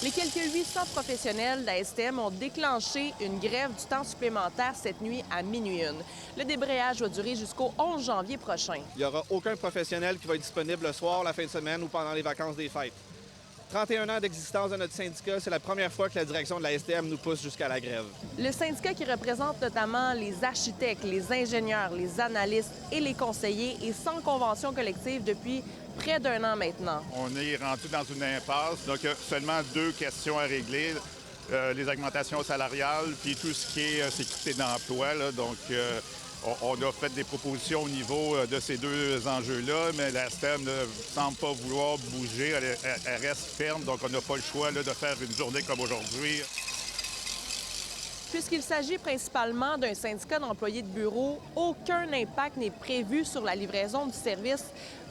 Les quelques 800 professionnels de la STM ont déclenché une grève du temps supplémentaire cette nuit à minuit 1. Le débrayage va durer jusqu'au 11 janvier prochain. Il n'y aura aucun professionnel qui va être disponible le soir, la fin de semaine ou pendant les vacances des fêtes. 31 ans d'existence de notre syndicat, c'est la première fois que la direction de la STM nous pousse jusqu'à la grève. Le syndicat qui représente notamment les architectes, les ingénieurs, les analystes et les conseillers est sans convention collective depuis près d'un an maintenant. On est rendu dans une impasse, donc il y a seulement deux questions à régler. Les augmentations salariales, puis tout ce qui est sécurité d'emploi. On a fait des propositions au niveau de ces deux enjeux-là, mais la STM ne semble pas vouloir bouger. Elle reste ferme, donc on n'a pas le choix de faire une journée comme aujourd'hui. Puisqu'il s'agit principalement d'un syndicat d'employés de bureau, aucun impact n'est prévu sur la livraison du service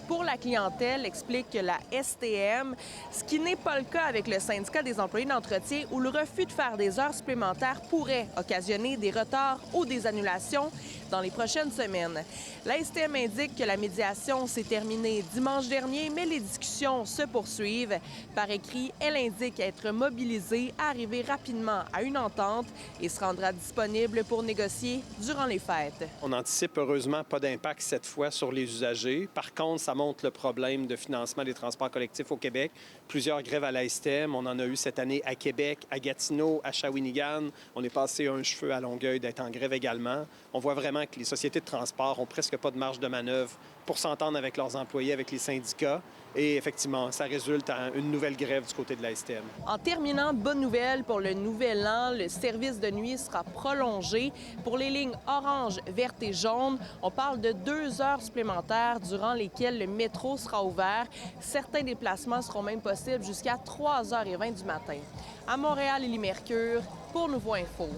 pour la clientèle, explique la STM, ce qui n'est pas le cas avec le syndicat des employés d'entretien où le refus de faire des heures supplémentaires pourrait occasionner des retards ou des annulations dans les prochaines semaines. La STM indique que la médiation s'est terminée dimanche dernier, mais les discussions se poursuivent. Par écrit, elle indique être mobilisée à arriver rapidement à une entente et se rendra disponible pour négocier durant les fêtes. On anticipe heureusement pas d'impact cette fois sur les usagers. Par contre, ça montre le problème de financement des transports collectifs au Québec. Plusieurs grèves à la STM. On en a eu cette année à Québec, à Gatineau, à Shawinigan. On est passé un cheveu à Longueuil d'être en grève également. On voit vraiment que les sociétés de transport ont presque pas de marge de manœuvre pour s'entendre avec leurs employés, avec les syndicats. Et effectivement, ça résulte en une nouvelle grève du côté de la STM. En terminant, bonne nouvelle pour le nouvel an, le service de nuit sera prolongé. Pour les lignes orange, verte et jaune, on parle de 2 heures supplémentaires durant lesquelles le métro sera ouvert. Certains déplacements seront même possibles jusqu'à 3h20 du matin. À Montréal, Élie Mercure, pour Nouveau Info.